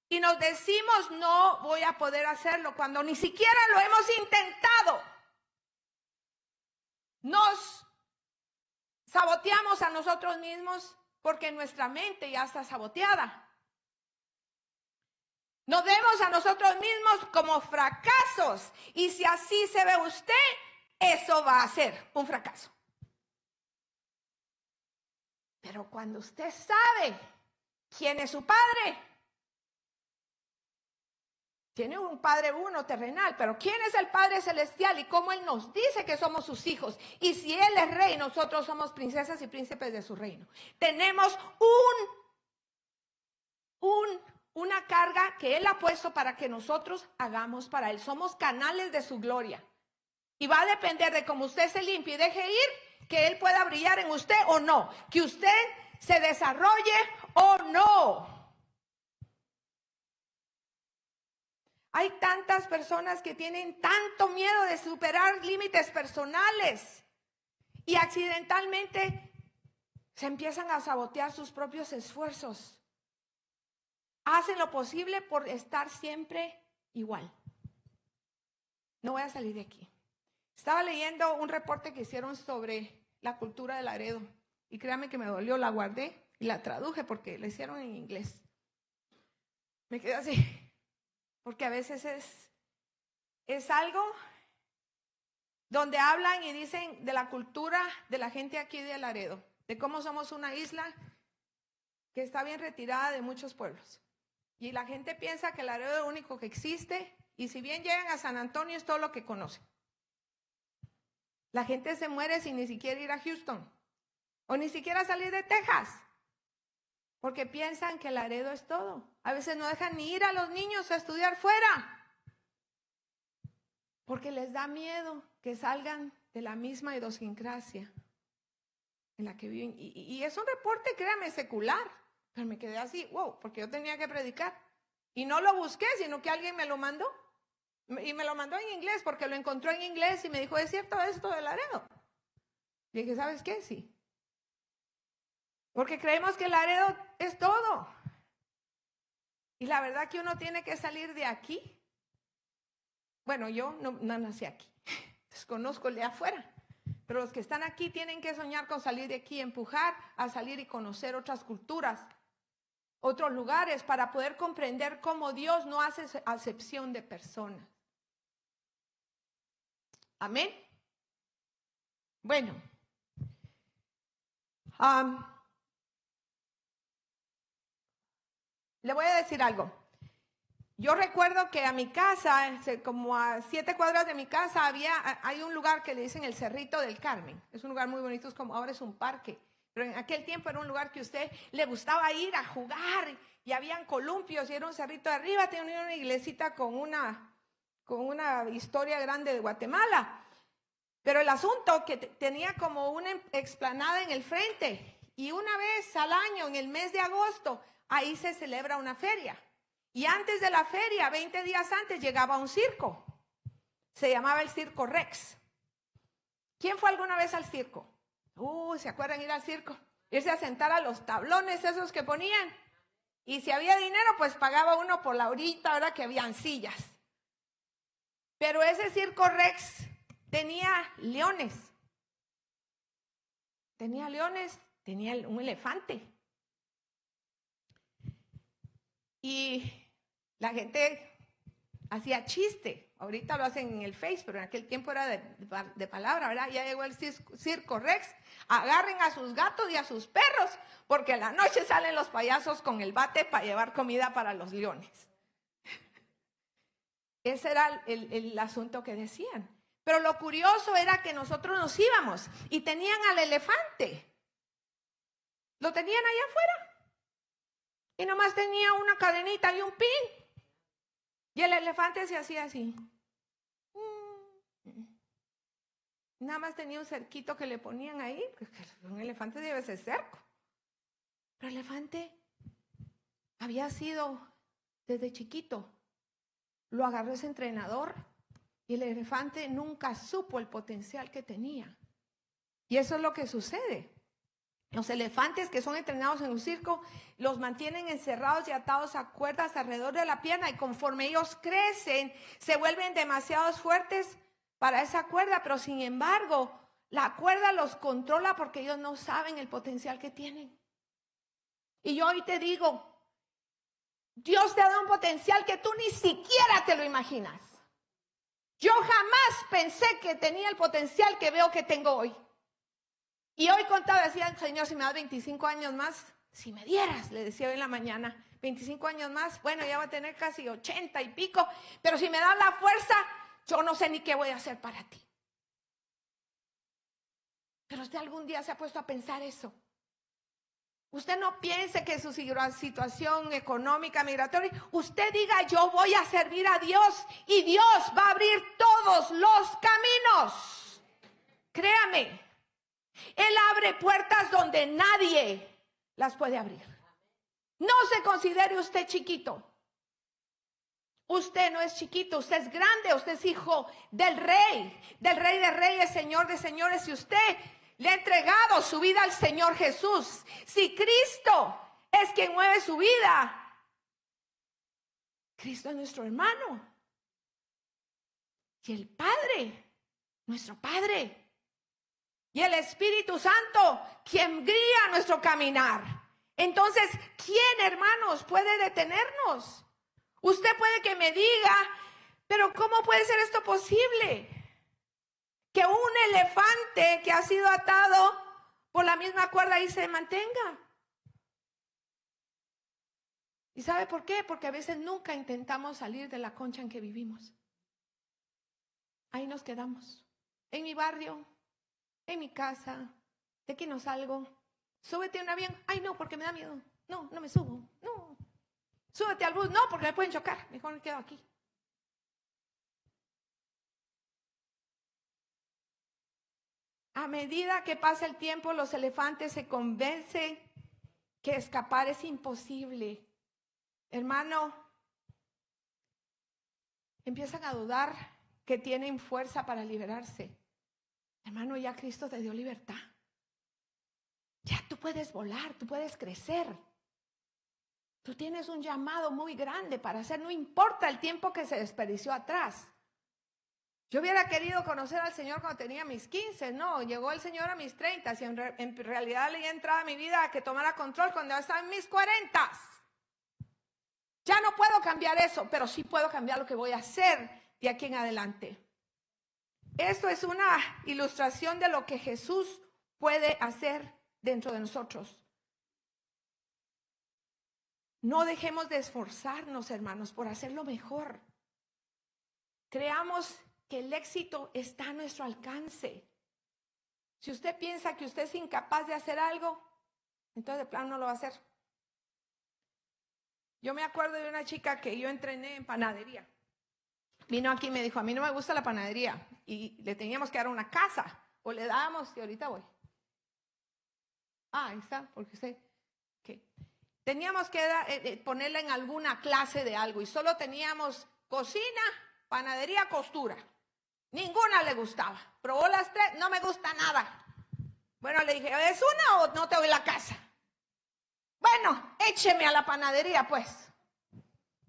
y nos decimos, no voy a poder hacerlo, cuando ni siquiera lo hemos intentado. Nos saboteamos a nosotros mismos porque nuestra mente ya está saboteada. Nos vemos a nosotros mismos como fracasos y si así se ve usted, eso va a ser un fracaso. Pero cuando usted sabe quién es su padre, tiene un padre uno terrenal, pero quién es el Padre celestial y cómo Él nos dice que somos sus hijos. Y si Él es rey, nosotros somos princesas y príncipes de su reino. Tenemos una carga que Él ha puesto para que nosotros hagamos para Él. Somos canales de su gloria. Y va a depender de cómo usted se limpie y deje ir, que Él pueda brillar en usted o no, que usted se desarrolle o no. Hay tantas personas que tienen tanto miedo de superar límites personales y accidentalmente se empiezan a sabotear sus propios esfuerzos. Hacen lo posible por estar siempre igual. No voy a salir de aquí. Estaba leyendo un reporte que hicieron sobre la cultura de Laredo y créanme que me dolió, la guardé y la traduje porque la hicieron en inglés. Me quedé así, porque a veces es algo donde hablan y dicen de la cultura de la gente aquí de Laredo, de cómo somos una isla que está bien retirada de muchos pueblos. Y la gente piensa que Laredo es lo único que existe y si bien llegan a San Antonio es todo lo que conocen. La gente se muere sin ni siquiera ir a Houston o ni siquiera salir de Texas porque piensan que Laredo es todo. A veces no dejan ni ir a los niños a estudiar fuera porque les da miedo que salgan de la misma idiosincrasia en la que viven. Y es un reporte, créame, secular, pero me quedé así, wow, porque yo tenía que predicar. Y no lo busqué, sino que alguien me lo mandó. Y me lo mandó en inglés porque lo encontró en inglés y me dijo, ¿es cierto esto de Laredo? Y dije, ¿sabes qué? Sí. Porque creemos que Laredo es todo. Y la verdad que uno tiene que salir de aquí. Bueno, yo no nací aquí. Desconozco el de afuera. Pero los que están aquí tienen que soñar con salir de aquí, empujar a salir y conocer otras culturas, otros lugares, para poder comprender cómo Dios no hace acepción de personas. Amén. Bueno, le voy a decir algo. Yo recuerdo que a mi casa, como a 7 cuadras de mi casa, hay un lugar que le dicen el Cerrito del Carmen. Es un lugar muy bonito, es como ahora es un parque. Pero en aquel tiempo era un lugar que a usted le gustaba ir a jugar y habían columpios y era un cerrito de arriba, tenía una iglesita con una historia grande de Guatemala. Pero el asunto que tenía como una explanada en el frente y una vez al año, en el mes de agosto, ahí se celebra una feria. Y antes de la feria, 20 días antes, llegaba un circo. Se llamaba el Circo Rex. ¿Quién fue alguna vez al circo? ¿Se acuerdan ir al circo? Irse a sentar a los tablones esos que ponían. Y si había dinero, pues pagaba uno por la horita, ¿verdad? Que habían sillas. Pero ese Circo Rex tenía leones. Tenía un elefante. Y la gente hacía chiste. Ahorita lo hacen en el Face, pero en aquel tiempo era de palabra, ¿verdad? Ya llegó el Circo Rex. Agarren a sus gatos y a sus perros, porque en la noche salen los payasos con el bate para llevar comida para los leones. Ese era el asunto que decían. Pero lo curioso era que nosotros nos íbamos y tenían al elefante. Lo tenían allá afuera. Y nomás tenía una cadenita y un pin. Y el elefante se hacía así. Nada más tenía un cerquito que le ponían ahí. Un elefante debe ser cerco. Pero el elefante había sido desde chiquito. Lo agarró ese entrenador. Y el elefante nunca supo el potencial que tenía. Y eso es lo que sucede. Los elefantes que son entrenados en un circo los mantienen encerrados y atados a cuerdas alrededor de la pierna, y conforme ellos crecen se vuelven demasiado fuertes para esa cuerda, pero sin embargo la cuerda los controla porque ellos no saben el potencial que tienen. Y yo hoy te digo, Dios te ha dado un potencial que tú ni siquiera te lo imaginas. Yo jamás pensé que tenía el potencial que veo que tengo hoy. Y hoy contaba, decía, Señor, si me das 25 años más, si me dieras, le decía hoy en la mañana, 25 años más, bueno, ya va a tener casi 80 y pico, pero si me das la fuerza, yo no sé ni qué voy a hacer para ti. Pero usted algún día se ha puesto a pensar eso. Usted no piense que su situación económica, migratoria, usted diga, yo voy a servir a Dios y Dios va a abrir todos los caminos. Créame. Él abre puertas donde nadie las puede abrir. No se considere usted chiquito. Usted no es chiquito, usted es grande, usted es hijo del Rey de Reyes, Señor de Señores. Y usted le ha entregado su vida al Señor Jesús. Si Cristo es quien mueve su vida, Cristo es nuestro hermano. Y el Padre, nuestro Padre. Y el Espíritu Santo, quien guía nuestro caminar. Entonces, ¿quién, hermanos, puede detenernos? Usted puede que me diga, pero ¿cómo puede ser esto posible? Que un elefante que ha sido atado por la misma cuerda ahí se mantenga. ¿Y sabe por qué? Porque a veces nunca intentamos salir de la concha en que vivimos. Ahí nos quedamos. En mi barrio, en mi casa, de aquí no salgo. Súbete a un avión. Ay, no, porque me da miedo. No, no me subo. No. Súbete al bus. No, porque me pueden chocar. Mejor me quedo aquí. A medida que pasa el tiempo, los elefantes se convencen que escapar es imposible. Hermano, empiezan a dudar que tienen fuerza para liberarse. Hermano, ya Cristo te dio libertad. Ya tú puedes volar, tú puedes crecer. Tú tienes un llamado muy grande para hacer, no importa el tiempo que se desperdició atrás. Yo hubiera querido conocer al Señor cuando tenía mis 15, no, llegó el Señor a mis 30, y en realidad le entraba a mi vida a que tomara control cuando estaba en mis 40. Ya no puedo cambiar eso, pero sí puedo cambiar lo que voy a hacer de aquí en adelante. Esto es una ilustración de lo que Jesús puede hacer dentro de nosotros. No dejemos de esforzarnos, hermanos, por hacerlo mejor. Creamos que el éxito está a nuestro alcance. Si usted piensa que usted es incapaz de hacer algo, entonces de plano no lo va a hacer. Yo me acuerdo de una chica que yo entrené en panadería. Vino aquí y me dijo, a mí no me gusta la panadería. Y le teníamos que dar una casa. O le dábamos, y ahorita voy. Ahí está, porque usted... ¿qué? Teníamos que ponerla en alguna clase de algo. Y solo teníamos cocina, panadería, costura. Ninguna le gustaba. Probó las tres, no me gusta nada. Bueno, le dije, ¿es una o no te doy la casa? Bueno, écheme a la panadería, pues.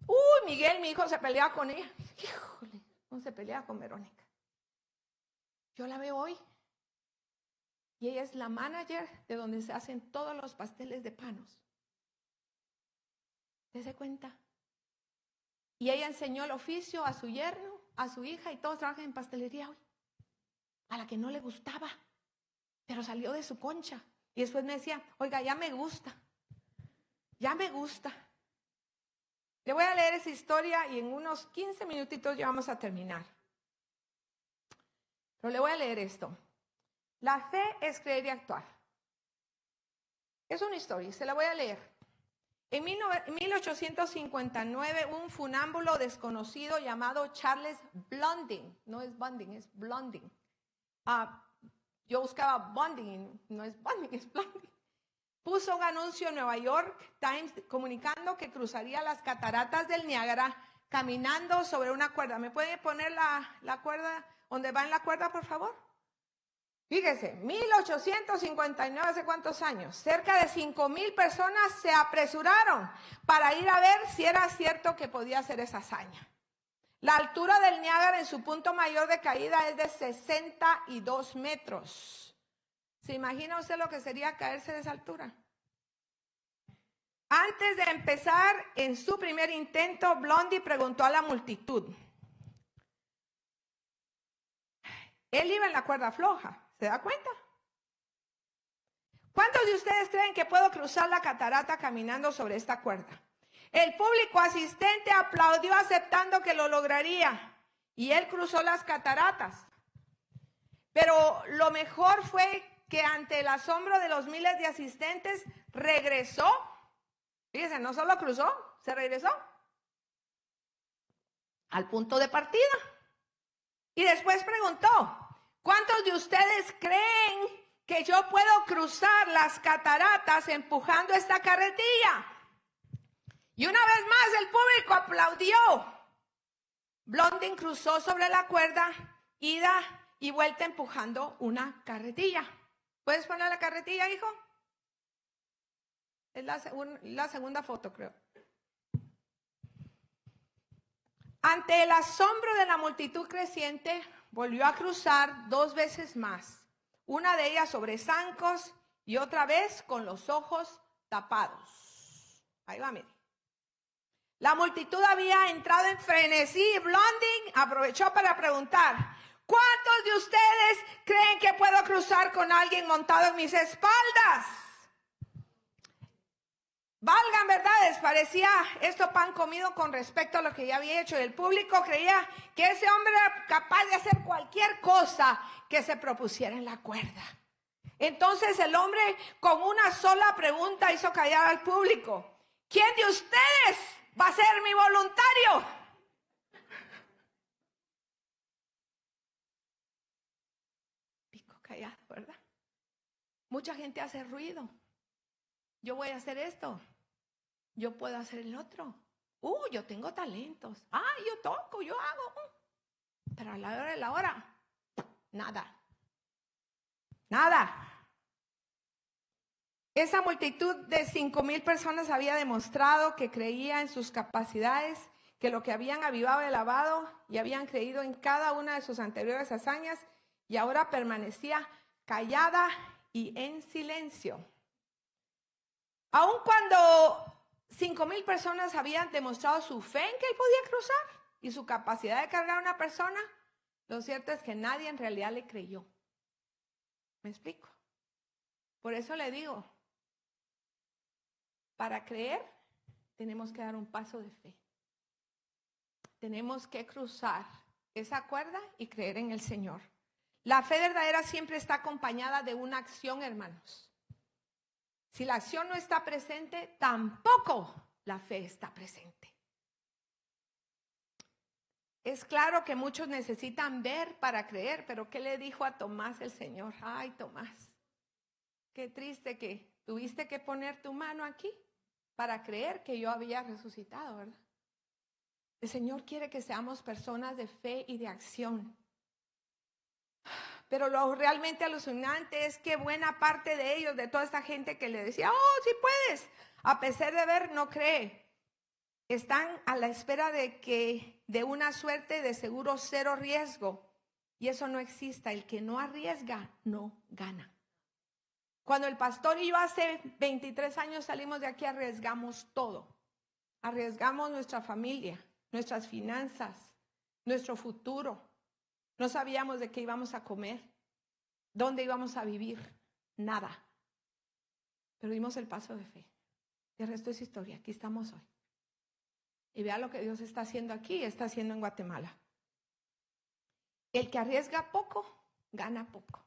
Uy, Miguel, mi hijo, se peleaba con ella. Híjole, no se peleaba con Verónica. Yo la veo hoy. Y ella es la manager de donde se hacen todos los pasteles de panos. ¿Te cuenta? Y ella enseñó el oficio a su yerno, a su hija, y todos trabajan en pastelería hoy. A la que no le gustaba, pero salió de su concha. Y después me decía, oiga, ya me gusta. Ya me gusta. Le voy a leer esa historia y en unos 15 minutitos ya vamos a terminar. Pero le voy a leer esto. La fe es creer y actuar. Es una historia, se la voy a leer. En 1859, un funámbulo desconocido llamado Charles Blondin, no es Bonding, es Blondin. Yo buscaba Bonding, no es Bonding, es Blondin. Puso un anuncio en Nueva York Times comunicando que cruzaría las cataratas del Niágara caminando sobre una cuerda. ¿Me pueden poner la cuerda, donde va en la cuerda, por favor? Fíjese, 1859, ¿hace cuántos años? Cerca de 5,000 personas se apresuraron para ir a ver si era cierto que podía hacer esa hazaña. La altura del Niágara en su punto mayor de caída es de 62 metros. ¿Se imagina usted lo que sería caerse de esa altura? Antes de empezar en su primer intento, Blondie preguntó a la multitud. Él iba en la cuerda floja, ¿se da cuenta? ¿Cuántos de ustedes creen que puedo cruzar la catarata caminando sobre esta cuerda? El público asistente aplaudió aceptando que lo lograría y él cruzó las cataratas. Pero lo mejor fue que ante el asombro de los miles de asistentes regresó. Fíjense, no solo cruzó, se regresó al punto de partida. Y después preguntó, ¿cuántos de ustedes creen que yo puedo cruzar las cataratas empujando esta carretilla? Y una vez más el público aplaudió. Blondin cruzó sobre la cuerda, ida y vuelta empujando una carretilla. ¿Puedes poner la carretilla, hijo? Es la segunda foto, creo. Ante el asombro de la multitud creciente, volvió a cruzar 2 veces más. Una de ellas sobre zancos y otra vez con los ojos tapados. Ahí va, mire. La multitud había entrado en frenesí. Blondin aprovechó para preguntar, ¿cuántos de ustedes creen que puedo cruzar con alguien montado en mis espaldas? Valgan verdades, parecía esto pan comido con respecto a lo que ya había hecho. El público creía que ese hombre era capaz de hacer cualquier cosa que se propusiera en la cuerda. Entonces el hombre con una sola pregunta hizo callar al público. ¿Quién de ustedes va a ser mi voluntario? Pico callado, ¿verdad? Mucha gente hace ruido. Yo voy a hacer esto. Yo puedo hacer el otro. Yo tengo talentos. Yo toco, yo hago. Pero a la hora de la hora, nada. Nada. Esa multitud de 5,000 personas había demostrado que creía en sus capacidades, que lo que habían avivado y alabado y habían creído en cada una de sus anteriores hazañas, y ahora permanecía callada y en silencio. Aun cuando 5,000 personas habían demostrado su fe en que él podía cruzar y su capacidad de cargar a una persona, lo cierto es que nadie en realidad le creyó. ¿Me explico? Por eso le digo, para creer tenemos que dar un paso de fe. Tenemos que cruzar esa cuerda y creer en el Señor. La fe verdadera siempre está acompañada de una acción, hermanos. Si la acción no está presente, tampoco la fe está presente. Es claro que muchos necesitan ver para creer, pero ¿qué le dijo a Tomás el Señor? Ay, Tomás, qué triste que tuviste que poner tu mano aquí para creer que yo había resucitado, ¿verdad? El Señor quiere que seamos personas de fe y de acción. Pero lo realmente alucinante es que buena parte de ellos, de toda esta gente que le decía, oh, sí puedes, a pesar de ver, no cree. Están a la espera de una suerte de seguro cero riesgo. Y eso no exista. El que no arriesga, no gana. Cuando el pastor y yo hace 23 años salimos de aquí, arriesgamos todo. Arriesgamos nuestra familia, nuestras finanzas, nuestro futuro. No sabíamos de qué íbamos a comer, dónde íbamos a vivir, nada. Pero dimos el paso de fe. Y el resto es historia. Aquí estamos hoy. Y vea lo que Dios está haciendo aquí, está haciendo en Guatemala. El que arriesga poco, gana poco.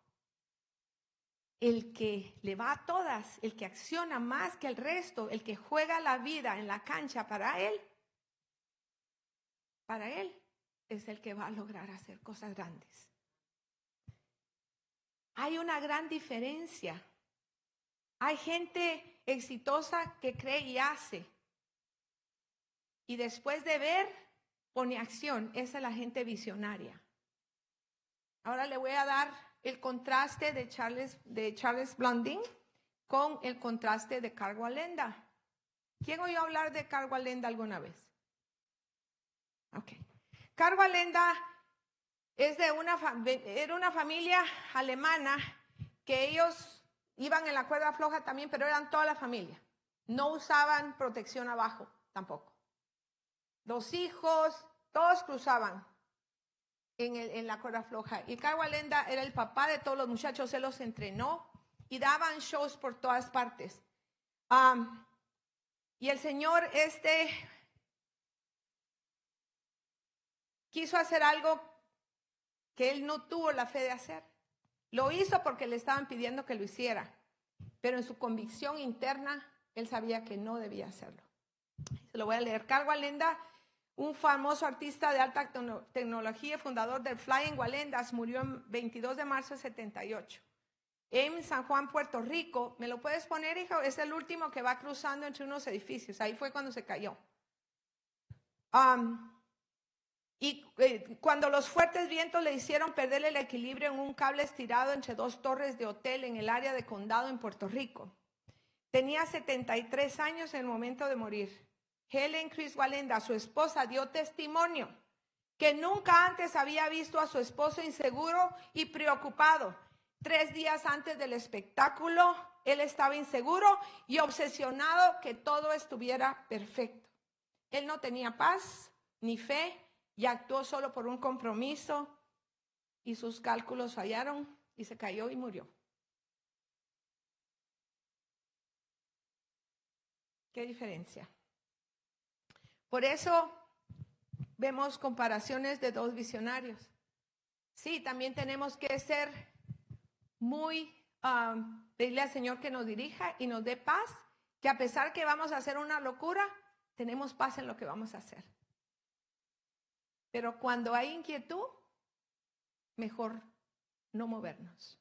El que le va a todas, el que acciona más que el resto, el que juega la vida en la cancha para él es el que va a lograr hacer cosas grandes. Hay una gran diferencia. Hay gente exitosa que cree y hace. Y después de ver, pone acción. Esa es la gente visionaria. Ahora le voy a dar el contraste de Charles Blondin con el contraste de Karl Wallenda. ¿Quién oyó hablar de Karl Wallenda alguna vez? Ok. Karl Wallenda era una familia alemana que ellos iban en la cuerda floja también, pero eran toda la familia. No usaban protección abajo tampoco. Los hijos, todos cruzaban en la cuerda floja. Y Karl Wallenda era el papá de todos los muchachos, él los entrenó y daban shows por todas partes. Y el señor quiso hacer algo que él no tuvo la fe de hacer. Lo hizo porque le estaban pidiendo que lo hiciera, pero en su convicción interna, él sabía que no debía hacerlo. Se lo voy a leer. Karl Wallenda, un famoso artista de alta tecnología, fundador del Flying Wallendas, murió el 22 de marzo de 78. En San Juan, Puerto Rico. ¿Me lo puedes poner, hijo? Es el último que va cruzando entre unos edificios. Ahí fue cuando se cayó. Cuando los fuertes vientos le hicieron perder el equilibrio en un cable estirado entre dos torres de hotel en el área de Condado en Puerto Rico. Tenía 73 años en el momento de morir. Helen Chris Wallenda, su esposa, dio testimonio que nunca antes había visto a su esposo inseguro y preocupado. 3 días antes del espectáculo, él estaba inseguro y obsesionado que todo estuviera perfecto. Él no tenía paz ni fe y actuó solo por un compromiso y sus cálculos fallaron y se cayó y murió. ¿Qué diferencia? Por eso vemos comparaciones de dos visionarios. Sí, también tenemos que ser muy, pedirle al Señor que nos dirija y nos dé paz, que a pesar que vamos a hacer una locura, tenemos paz en lo que vamos a hacer. Pero cuando hay inquietud, mejor no movernos.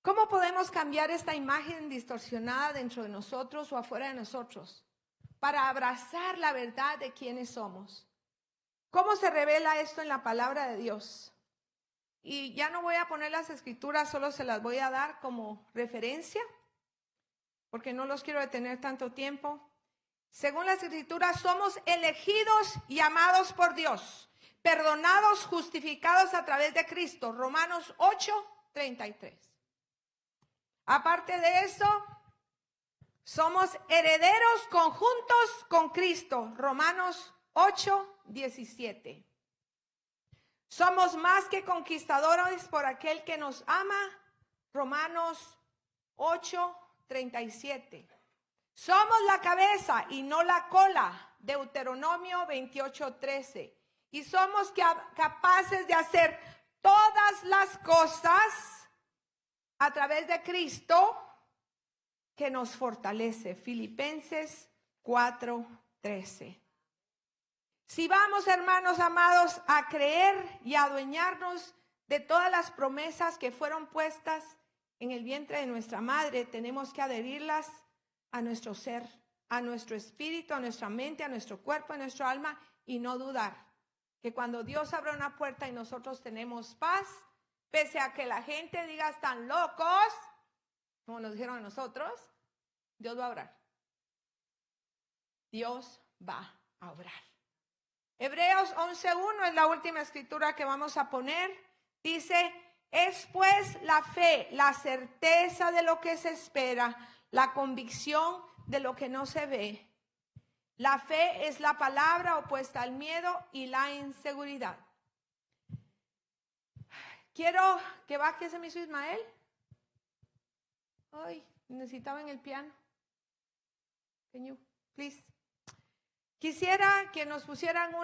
¿Cómo podemos cambiar esta imagen distorsionada dentro de nosotros o afuera de nosotros para abrazar la verdad de quiénes somos? ¿Cómo se revela esto en la palabra de Dios? Y ya no voy a poner las escrituras, solo se las voy a dar como referencia, porque no los quiero detener tanto tiempo. Según las Escrituras, somos elegidos y amados por Dios, perdonados, justificados a través de Cristo. Romanos 8:33. Aparte de eso, somos herederos conjuntos con Cristo. Romanos 8:17. Somos más que conquistadores por aquel que nos ama. Romanos 8:37. Somos la cabeza y no la cola. Deuteronomio 28:13. Y somos capaces de hacer todas las cosas a través de Cristo que nos fortalece. Filipenses 4:13. Si vamos, hermanos amados, a creer y a adueñarnos de todas las promesas que fueron puestas en el vientre de nuestra madre, tenemos que adherirlas a nuestro ser, a nuestro espíritu, a nuestra mente, a nuestro cuerpo, a nuestro alma, y no dudar que cuando Dios abre una puerta y nosotros tenemos paz, pese a que la gente diga están locos, como nos dijeron a nosotros, Dios va a obrar. Dios va a obrar. Hebreos 11:1 es la última escritura que vamos a poner. Dice, es pues la fe, la certeza de lo que se espera, la convicción de lo que no se ve. La fe es la palabra opuesta al miedo y la inseguridad. Quiero que baje ese mismo Ismael. Ay, necesitaba en el piano. Can you, please? Quisiera que nos pusieran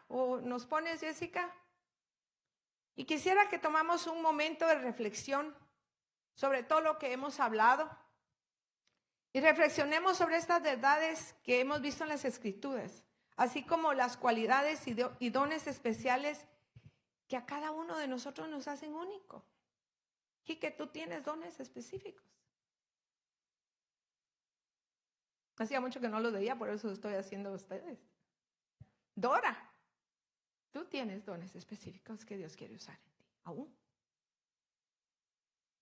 o nos pones, Jessica. Y quisiera que tomamos un momento de reflexión sobre todo lo que hemos hablado. Y reflexionemos sobre estas verdades que hemos visto en las Escrituras, así como las cualidades y dones especiales que a cada uno de nosotros nos hacen único. Y que tú tienes dones específicos. Hacía mucho que no los veía, por eso estoy haciendo ustedes. Dora, tú tienes dones específicos que Dios quiere usar en ti, aún.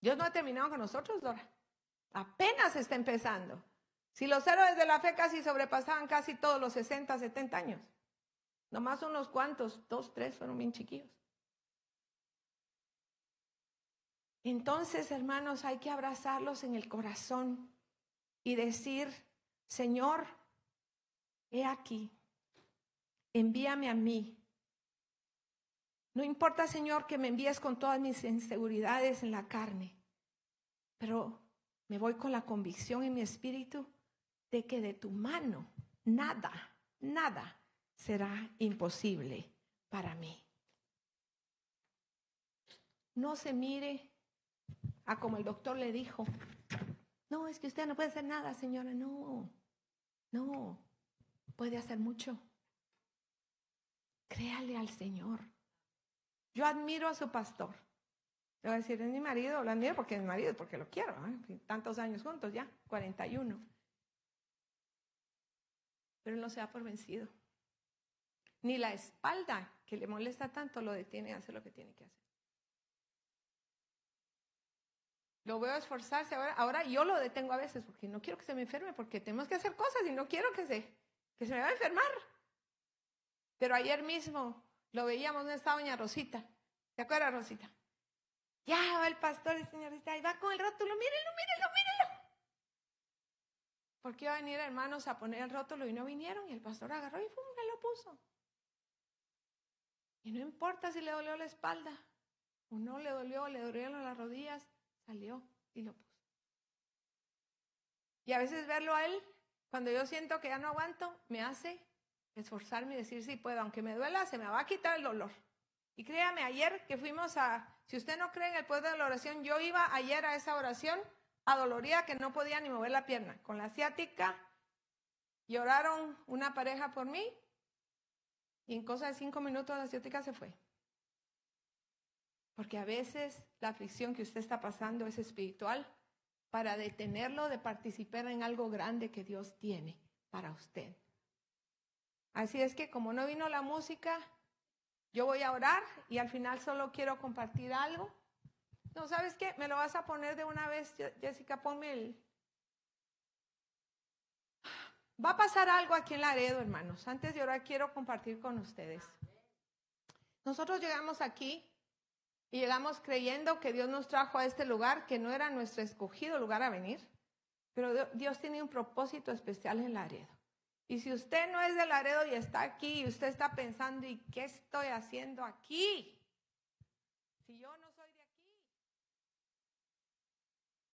Dios no ha terminado con nosotros, Dora. Apenas está empezando. Si los héroes de la fe casi sobrepasaban casi todos los 60, 70 años. Nomás unos cuantos, 2, 3 fueron bien chiquillos. Entonces, hermanos, hay que abrazarlos en el corazón y decir, Señor, he aquí, envíame a mí. No importa, Señor, que me envíes con todas mis inseguridades en la carne, pero me voy con la convicción en mi espíritu de que de tu mano nada será imposible para mí. No se mire a como el doctor le dijo, no, es que usted no puede hacer nada, señora. No, puede hacer mucho. Créale al Señor. Yo admiro a su pastor. Le voy a decir, es mi marido, lo admiro porque es mi marido, porque lo quiero. Tantos años juntos ya, 41. Pero él no se da por vencido. Ni la espalda que le molesta tanto lo detiene a hacer lo que tiene que hacer. Lo veo esforzarse ahora yo lo detengo a veces porque no quiero que se me enferme, porque tenemos que hacer cosas y no quiero que se me va a enfermar. Pero ayer mismo lo veíamos, ¿dónde está doña Rosita? ¿Se acuerda, Rosita? Ya va el pastor y señorita, y va con el rótulo, mírenlo. Porque iba a venir, hermanos, a poner el rótulo y no vinieron, y el pastor agarró y ¡pum!, me lo puso. Y no importa si le dolió la espalda o no le dolieron las rodillas, salió y lo puso. Y a veces verlo a él, cuando yo siento que ya no aguanto, me hace esforzarme y decir sí puedo, aunque me duela, se me va a quitar el dolor. Y créame, ayer que fuimos si usted no cree en el poder de la oración, yo iba ayer a esa oración adolorida que no podía ni mover la pierna, con la ciática, y oraron una pareja por mí, y en cosa de 5 minutos la ciática se fue. Porque a veces la aflicción que usted está pasando es espiritual para detenerlo de participar en algo grande que Dios tiene para usted. Así es que como no vino la música, yo voy a orar y al final solo quiero compartir algo. No, ¿sabes qué? Me lo vas a poner de una vez, Jessica, ponme Va a pasar algo aquí en Laredo, hermanos. Antes de orar, quiero compartir con ustedes. Nosotros llegamos aquí y llegamos creyendo que Dios nos trajo a este lugar, que no era nuestro escogido lugar a venir, pero Dios tiene un propósito especial en Laredo. Y si usted no es de Laredo y está aquí, y usted está pensando, ¿y qué estoy haciendo aquí? Si yo no soy de aquí.